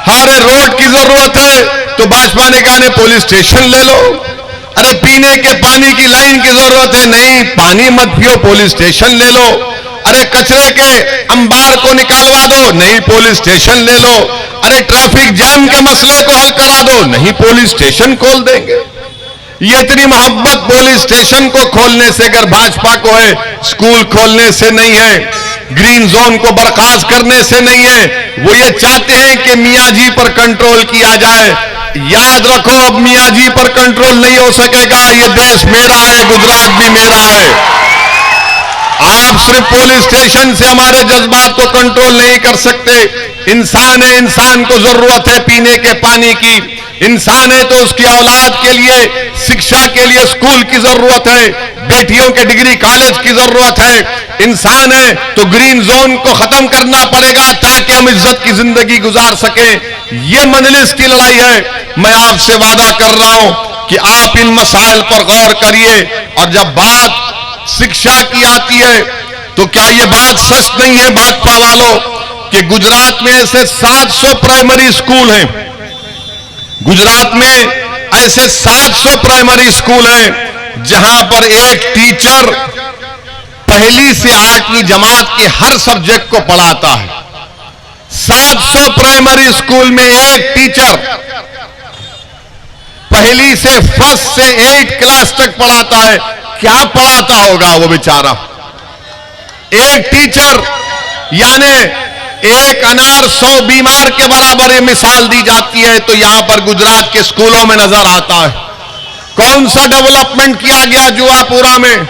अरे रोड की जरूरत है तो भाजपा ने कहा पुलिस स्टेशन ले लो। अरे पीने के पानी की लाइन की जरूरत है, नहीं पानी मत पियो, पुलिस स्टेशन ले लो। अरे कचरे के अंबार को निकालवा दो, नहीं पुलिस स्टेशन ले लो। अरे ट्रैफिक जाम के मसले को हल करा दो, नहीं पुलिस स्टेशन खोल देंगे। ये इतनी मोहब्बत पुलिस स्टेशन को खोलने से अगर भाजपा को है, स्कूल खोलने से नहीं है, ग्रीन जोन को बर्खास्त करने से नहीं है। वो ये चाहते हैं कि मियां जी पर कंट्रोल किया जाए। याद रखो, अब मियां जी पर कंट्रोल नहीं हो सकेगा। ये देश मेरा है, गुजरात भी मेरा है। आप सिर्फ पुलिस स्टेशन से हमारे जज्बात को कंट्रोल नहीं कर सकते। इंसान है, इंसान को जरूरत है पीने के पानी की। इंसान है तो उसकी औलाद के लिए शिक्षा के लिए स्कूल की जरूरत है, बेटियों के डिग्री कॉलेज की जरूरत है। इंसान है तो ग्रीन जोन को खत्म करना पड़ेगा ताकि हम इज्जत की जिंदगी गुजार सकें। यह मजलिस की लड़ाई है। मैं आपसे वादा कर रहा हूं कि आप इन मसाइल पर गौर करिए। और जब बात शिक्षा की आती है तो क्या यह बात सच नहीं है भाजपा वालों कि गुजरात में ऐसे 700 प्राइमरी स्कूल हैं। गुजरात में ऐसे 700 प्राइमरी स्कूल हैं जहां पर एक टीचर पहली से 8वीं जमात के हर सब्जेक्ट को पढ़ाता है। 700 प्राइमरी स्कूल में एक टीचर पहली से फर्स्ट से 8 क्लास तक पढ़ाता है। क्या पढ़ाता होगा वो बेचारा? एक टीचर यानी एक अनार 100 बीमार के बराबर ये मिसाल दी जाती है। तो यहां पर गुजरात के स्कूलों में नजर आता है कौन सा डेवलपमेंट किया गया जुहापुरा में।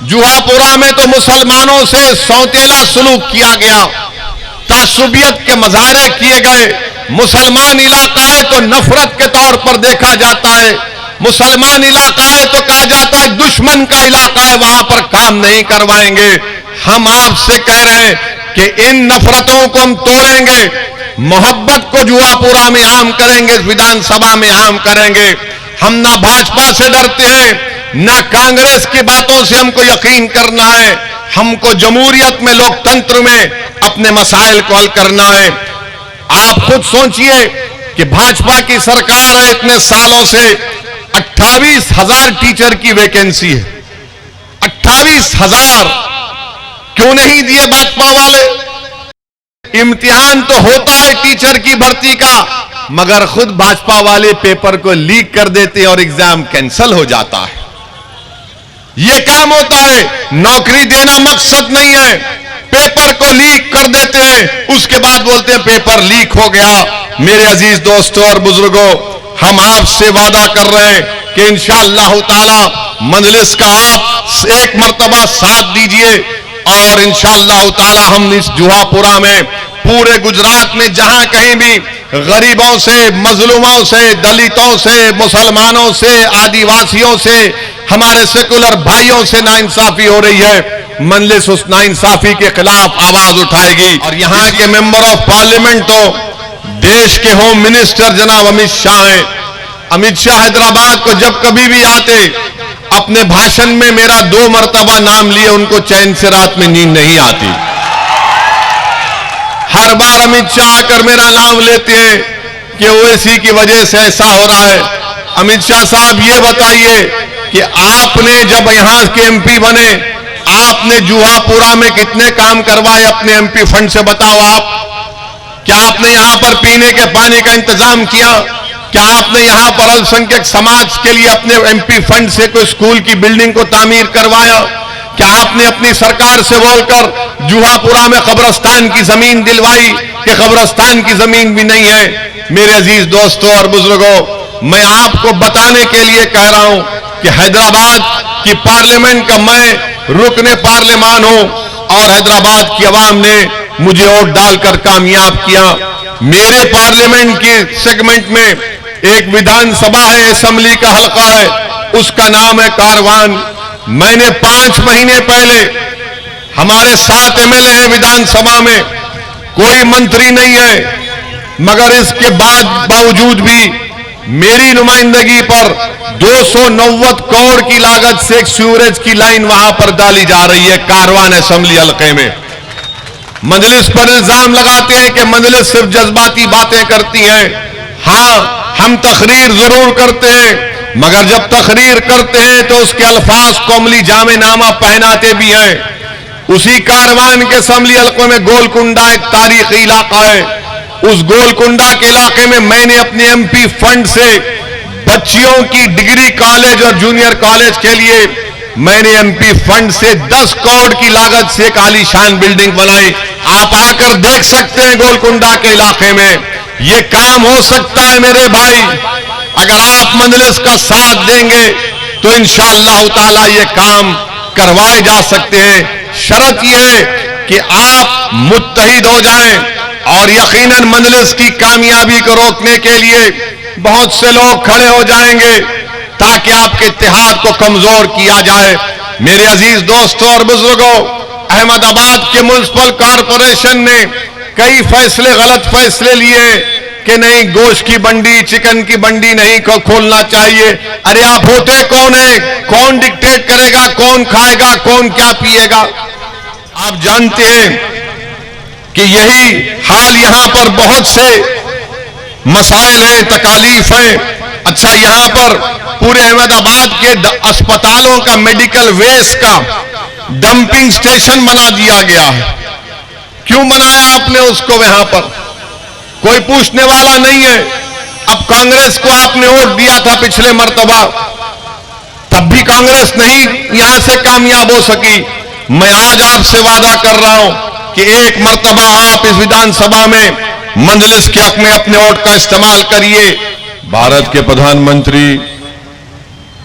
जुहापुरा में तो मुसलमानों से सौतेला सलूक किया गया, तासुबियत के मजारे किए गए। मुसलमान इलाका है तो नफरत के तौर पर देखा जाता है। मुसलमान इलाका है तो कहा जाता है दुश्मन का इलाका है, वहां पर काम नहीं करवाएंगे। हम आपसे कह रहे हैं कि इन नफरतों को हम तोड़ेंगे, मोहब्बत को जुहापुरा में आम करेंगे, विधानसभा में आम करेंगे। हम ना भाजपा से डरते हैं, ना कांग्रेस की बातों से हमको यकीन करना है। हमको जमहूरियत में, लोकतंत्र में अपने मसाइल को हल करना है। आप खुद सोचिए कि भाजपा की सरकार है, इतने सालों से 28,000 टीचर की वैकेंसी है। 28,000 क्यों नहीं दिए भाजपा वाले? इम्तिहान तो होता है टीचर की भर्ती का, मगर खुद भाजपा वाले पेपर को लीक कर देते हैं और एग्जाम कैंसिल हो जाता है। यह काम होता है। नौकरी देना मकसद नहीं है, पेपर को लीक कर देते हैं, उसके बाद बोलते हैं पेपर लीक हो गया। मेरे अजीज दोस्तों और बुजुर्गों, हम आपसे वादा कर रहे हैं कि इंशाअल्लाह ताला मजलिस का आप एक मर्तबा साथ दीजिए और इंशाअल्लाह ताला हम इस जुहापुरा में पूरे गुजरात में जहां कहीं भी गरीबों से, मजलूमों से, दलितों से, मुसलमानों से, आदिवासियों से, हमारे सेकुलर भाइयों से नाइंसाफी हो रही है, मजलिस उस नाइंसाफी के खिलाफ आवाज उठाएगी। और यहां के मेंबर ऑफ पार्लियामेंट तो देश के होम मिनिस्टर जनाब अमित शाह हैं। अमित शाह हैदराबाद को जब कभी भी आते, अपने भाषण में मेरा 2 मर्तबा नाम लिए उनको चैन से रात में नींद नहीं आती। हर बार अमित शाह आकर मेरा नाम लेते हैं कि ओवैसी की वजह से ऐसा हो रहा है। अमित शाह साहब ये बताइए कि आपने जब यहां के एमपी बने, आपने जुहापुरा में कितने काम करवाए अपने एमपी फंड से? बताओ आप। क्या आपने यहां पर पीने के पानी का इंतजाम किया? क्या आपने यहां पर अल्पसंख्यक समाज के लिए अपने एमपी फंड से कोई स्कूल की बिल्डिंग को तामीर करवाया? क्या आपने अपनी सरकार से बोलकर जुहापुरा में कब्रिस्तान की जमीन दिलवाई कि कब्रिस्तान की जमीन भी नहीं है? मेरे अजीज दोस्तों और बुजुर्गों, मैं आपको बताने के लिए कह रहा हूं कि हैदराबाद की पार्लियामेंट का मैं रुकने पार्लियामान हूं और हैदराबाद की आवाम ने मुझे वोट डालकर कामयाब किया। मेरे पार्लियामेंट के सेगमेंट में एक विधानसभा है, असेंबली का हल्का है, उसका नाम है कारवान। मैंने 5 महीने पहले, हमारे 7 एमएलए हैं विधानसभा में, कोई मंत्री नहीं है, मगर इसके बावजूद भी मेरी नुमाइंदगी पर 290 करोड़ की लागत से एक सीवरेज की लाइन वहां पर डाली जा रही है कारवान असेंबली हल्के में। मजलिस पर इल्जाम लगाते हैं कि मजलिस सिर्फ जज्बाती बातें करती है। हां, हम तकरीर जरूर करते हैं, मगर जब तकरीर करते हैं तो उसके अल्फाज को अमली जामे नामा पहनाते भी हैं। उसी कारवान के असम्बली हल्कों में गोलकुंडा एक तारीखी इलाका है। उस गोलकुंडा के इलाके में मैंने अपने एमपी फंड से बच्चियों की डिग्री कॉलेज और जूनियर कॉलेज के लिए मैंने एमपी फंड से 10 करोड़ की लागत से एक आलीशान बिल्डिंग बनाई। आप आकर देख सकते हैं गोलकुंडा के इलाके में ये काम हो सकता है मेरे भाई। अगर आप मजलिस का साथ देंगे तो इंशाअल्लाह ताला ये काम करवाए जा सकते हैं। शर्त यह है कि आप मुत्तहिद हो जाएं और यकीनन मजलिस की कामयाबी को रोकने के लिए बहुत से लोग खड़े हो जाएंगे ताकि आपके इत्तेहाद को कमजोर किया जाए। मेरे अजीज दोस्तों और बुजुर्गों, अहमदाबाद के म्युनिसिपल कॉरपोरेशन ने कई फैसले, गलत फैसले लिए कि नहीं गोश्त की बंडी, चिकन की बंडी नहीं को खोलना चाहिए। अरे आप होते कौन है? कौन डिक्टेट करेगा? कौन खाएगा? कौन क्या पिएगा? आप जानते हैं कि यही हाल यहां पर बहुत से मसाइल है, तकालीफ है। अच्छा, यहां पर पूरे अहमदाबाद के अस्पतालों का मेडिकल वेस्ट का डंपिंग स्टेशन बना दिया गया है। क्यों बनाया आपने उसको? यहां पर कोई पूछने वाला नहीं है। अब कांग्रेस को आपने वोट दिया था पिछले मर्तबा, तब भी कांग्रेस नहीं यहां से कामयाब हो सकी। मैं आज आपसे वादा कर रहा हूं कि एक मर्तबा आप इस विधानसभा में मजलिस के हक में अपने वोट का इस्तेमाल करिए। भारत के प्रधानमंत्री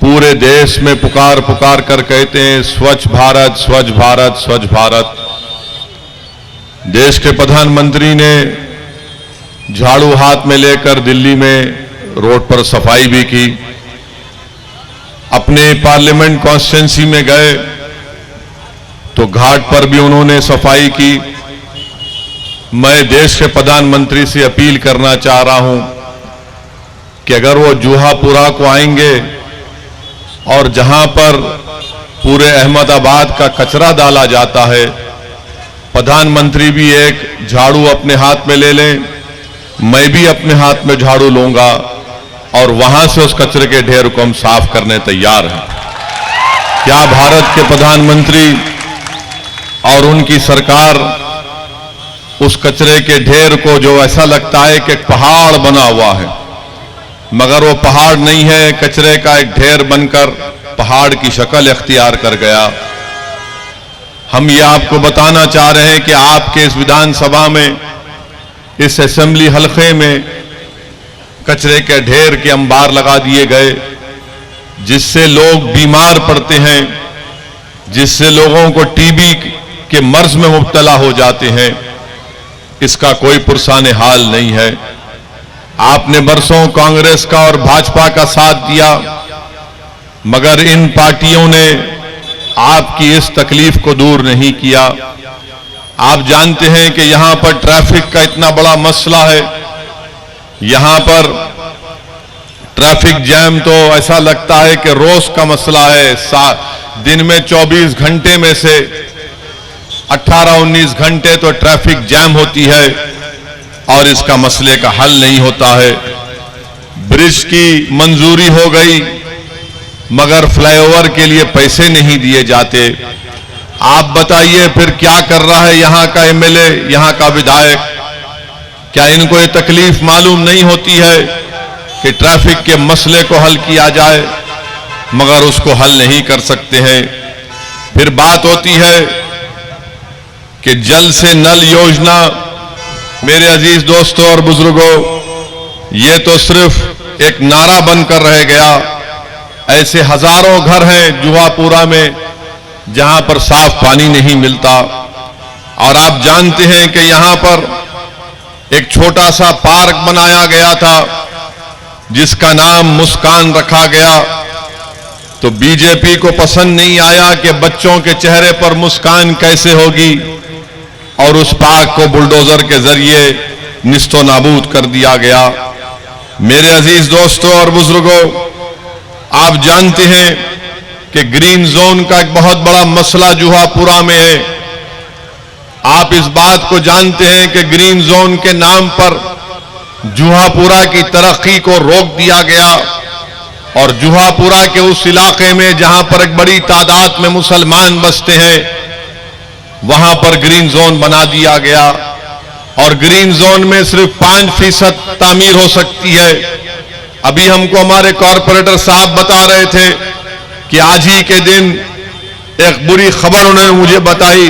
पूरे देश में पुकार पुकार कर कहते हैं स्वच्छ भारत, स्वच्छ भारत, स्वच्छ भारत। देश के प्रधानमंत्री ने झाड़ू हाथ में लेकर दिल्ली में रोड पर सफाई भी की। अपने पार्लियामेंट कॉन्स्टिट्यूंसी में गए तो घाट पर भी उन्होंने सफाई की। मैं देश के प्रधानमंत्री से अपील करना चाह रहा हूं कि अगर वो जूहापुरा को आएंगे और जहां पर पूरे अहमदाबाद का कचरा डाला जाता है, प्रधानमंत्री भी एक झाड़ू अपने हाथ में ले लें, मैं भी अपने हाथ में झाड़ू लूंगा और वहां से उस कचरे के ढेर को हम साफ करने तैयार हैं। क्या भारत के प्रधानमंत्री और उनकी सरकार उस कचरे के ढेर को, जो ऐसा लगता है कि एक पहाड़ बना हुआ है, मगर वो पहाड़ नहीं है, कचरे का एक ढेर बनकर पहाड़ की शक्ल इख्तियार कर गया। हम ये आपको बताना चाह रहे हैं कि आपके इस विधानसभा में, इस असेंबली हलके में कचरे के ढेर के अंबार लगा दिए गए, जिससे लोग बीमार पड़ते हैं, जिससे लोगों को टीबी के मर्ज में मुब्तला हो जाते हैं। इसका कोई पुरसाने हाल नहीं है। आपने बरसों कांग्रेस का और भाजपा का साथ दिया, मगर इन पार्टियों ने आपकी इस तकलीफ को दूर नहीं किया। आप जानते हैं कि यहां पर ट्रैफिक का इतना बड़ा मसला है। यहां पर ट्रैफिक जैम तो ऐसा लगता है कि रोज का मसला है। दिन में 24 घंटे में से 18-19 घंटे तो ट्रैफिक जैम होती है और इसका मसले का हल नहीं होता है। ब्रिज की मंजूरी हो गई, मगर फ्लाईओवर के लिए पैसे नहीं दिए जाते। आप बताइए फिर क्या कर रहा है यहां का एमएलए, यहां का विधायक? क्या इनको ये तकलीफ मालूम नहीं होती है कि ट्रैफिक के मसले को हल किया जाए, मगर उसको हल नहीं कर सकते हैं। फिर बात होती है कि जल से नल योजना। मेरे अजीज दोस्तों और बुजुर्गों, ये तो सिर्फ एक नारा बनकर रह गया। ऐसे हजारों घर हैं जूहापुरा में जहां पर साफ पानी नहीं मिलता। और आप जानते हैं कि यहां पर एक छोटा सा पार्क बनाया गया था जिसका नाम मुस्कान रखा गया, तो बीजेपी को पसंद नहीं आया कि बच्चों के चेहरे पर मुस्कान कैसे होगी, और उस पार्क को बुलडोजर के जरिए निस्तो नाबूद कर दिया गया। मेरे अजीज दोस्तों और बुजुर्गों, आप जानते हैं कि ग्रीन जोन का एक बहुत बड़ा मसला जूहापुरा में है। आप इस बात को जानते हैं कि ग्रीन जोन के नाम पर जुहापुरा की तरक्की को रोक दिया गया और जुहापुरा के उस इलाके में जहां पर एक बड़ी तादाद में मुसलमान बसते हैं वहां पर ग्रीन जोन बना दिया गया और ग्रीन जोन में सिर्फ 5% तामीर हो सकती है। अभी हमको हमारे कॉरपोरेटर साहब बता रहे थे कि आज ही के दिन एक बुरी खबर उन्होंने मुझे बताई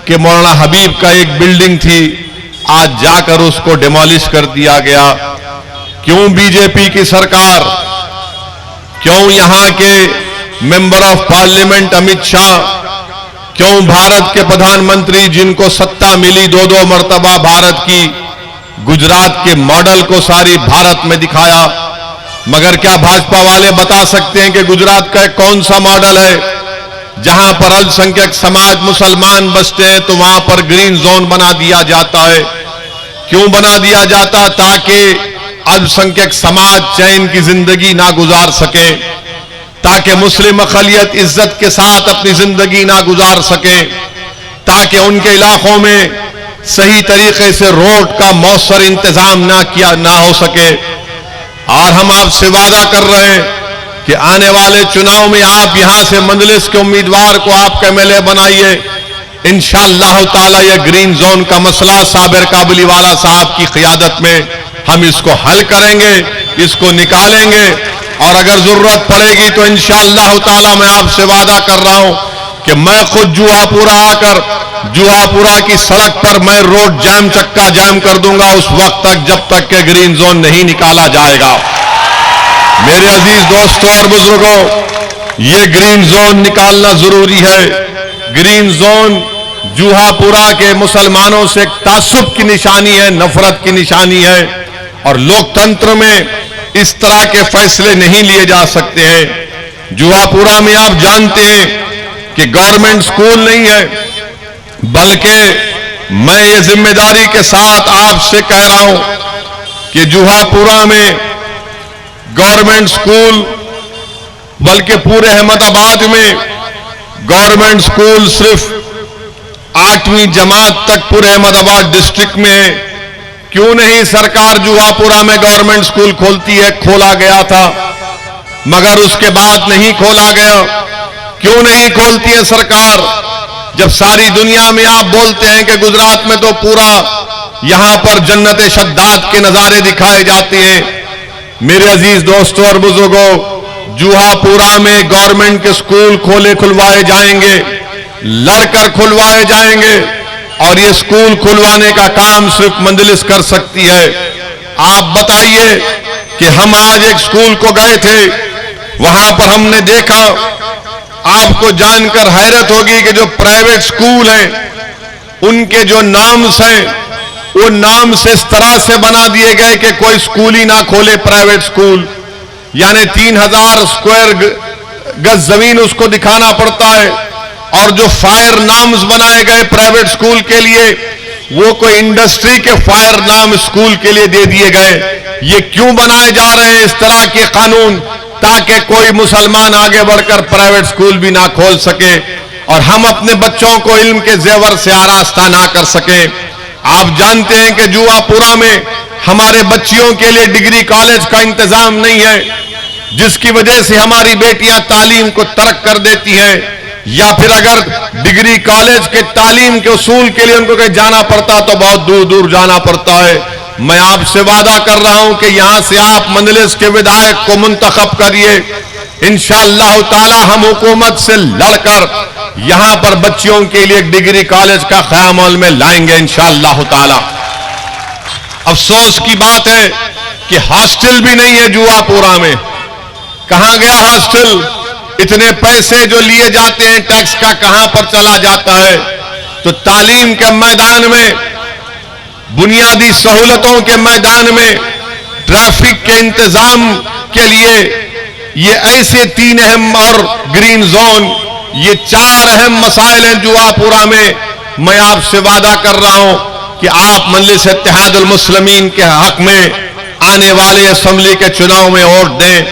कि मौलाना हबीब का एक बिल्डिंग थी, आज जाकर उसको डिमोलिश कर दिया गया। क्यों बीजेपी की सरकार, क्यों यहां के member of parliament Amit Shah, क्यों भारत के प्रधानमंत्री जिनको सत्ता मिली 2-2 मर्तबा भारत की, गुजरात के मॉडल को सारी भारत में दिखाया, मगर क्या भाजपा वाले बता सकते हैं कि गुजरात का कौन सा मॉडल है जहां पर अल्पसंख्यक समाज मुसलमान बसते हैं तो वहां पर ग्रीन जोन बना दिया जाता है? क्यों बना दिया जाता? ताकि अल्पसंख्यक समाज चैन की जिंदगी ना गुजार सके, ताकि मुस्लिम अक़लियत इज्जत के साथ अपनी जिंदगी ना गुजार सके, ताकि उनके इलाकों में सही तरीके से रोड का मौसर इंतजाम ना हो सके। और हम आपसे वादा कर रहे हैं कि आने वाले चुनाव में आप यहां से मंजलिस के उम्मीदवार को आप एमएलए बनाइए। इंशाअल्लाह ताला यह ग्रीन जोन का मसला साबिर काबुलीवाला साहब की क़ियादत में हम इसको हल करेंगे, इसको निकालेंगे और अगर जरूरत पड़ेगी तो इंशाअल्लाह ताला मैं आपसे वादा कर रहा हूं कि मैं खुद जुहापुरा आकर जुहापुरा की सड़क पर मैं रोड जाम, चक्का जाम कर दूंगा उस वक्त तक जब तक के ग्रीन जोन नहीं निकाला जाएगा। मेरे अजीज दोस्तों और बुजुर्गों, ये ग्रीन जोन निकालना जरूरी है। ग्रीन जोन जुहापुरा के मुसलमानों से तासुब की निशानी है, नफरत की निशानी है और लोकतंत्र में इस तरह के फैसले नहीं लिए जा सकते हैं। जुहापुरा में आप जानते हैं कि गवर्नमेंट स्कूल नहीं है, बल्कि मैं ये जिम्मेदारी के साथ आपसे कह रहा हूं कि जुहापुरा में गवर्नमेंट स्कूल, बल्कि पूरे अहमदाबाद में गवर्नमेंट स्कूल सिर्फ 8वीं जमात तक पूरे अहमदाबाद डिस्ट्रिक्ट में है। क्यों नहीं सरकार जुहापुरा में गवर्नमेंट स्कूल खोलती है? खोला गया था मगर उसके बाद नहीं खोला गया। क्यों नहीं खोलती है सरकार, जब सारी दुनिया में आप बोलते हैं कि गुजरात में तो पूरा यहां पर जन्नत शद्दाद के नजारे दिखाए जाते हैं? मेरे अजीज दोस्तों और बुजुर्गों, जुहापुरा में गवर्नमेंट के स्कूल खुलवाए जाएंगे, लड़कर खुलवाए जाएंगे और ये स्कूल खुलवाने का काम सिर्फ मंजलिस कर सकती है। आप बताइए कि हम आज एक स्कूल को गए थे, वहां पर हमने देखा, आपको जानकर हैरत होगी कि जो प्राइवेट स्कूल हैं उनके जो नाम्स हैं वो नाम्स इस तरह से बना दिए गए कि कोई स्कूल ही ना खोले प्राइवेट स्कूल, यानी 3000 स्क्वायर गज जमीन उसको दिखाना पड़ता है। और जो फायर नाम्स बनाए गए प्राइवेट स्कूल के लिए वो कोई इंडस्ट्री के फायर नाम स्कूल के लिए दे दिए गए। ये क्यों बनाए जा रहे हैं इस तरह के कानून? ताकि कोई मुसलमान आगे बढ़कर प्राइवेट स्कूल भी ना खोल सके और हम अपने बच्चों को इल्म के जेवर से आरास्ता ना कर सके। आप जानते हैं कि जुहापुरा में हमारे बच्चियों के लिए डिग्री कॉलेज का इंतजाम नहीं है, जिसकी वजह से हमारी बेटियां तालीम को तर्क कर देती हैं, या फिर अगर डिग्री कॉलेज के तालीम के उसूल के लिए उनको कहीं जाना पड़ता तो बहुत दूर दूर जाना पड़ता है। मैं आपसे वादा कर रहा हूं कि यहां से आप मंजलिस के विधायक को मुंतखब करिए। इंशाअल्लाह ताला हम हुकूमत से लड़कर यहां पर बच्चियों के लिए डिग्री कॉलेज का क़याम अमल में लाएंगे इंशाअल्लाह ताला। अफसोस की बात है कि हॉस्टल भी नहीं है जुहापुरा में। कहां गया हॉस्टल? इतने पैसे जो लिए जाते हैं टैक्स का कहां पर चला जाता है? तो तालीम के मैदान में, बुनियादी सहूलतों के मैदान में, ट्रैफिक के इंतजाम के लिए ये ऐसे 3 अहम और ग्रीन जोन, ये 4 अहम मसाइल हैं जुहापुरा में। मैं आपसे वादा कर रहा हूं कि आप मजलिस इत्तेहादुल मुस्लिमीन के हक में आने वाले असेंबली के चुनाव में वोट दें।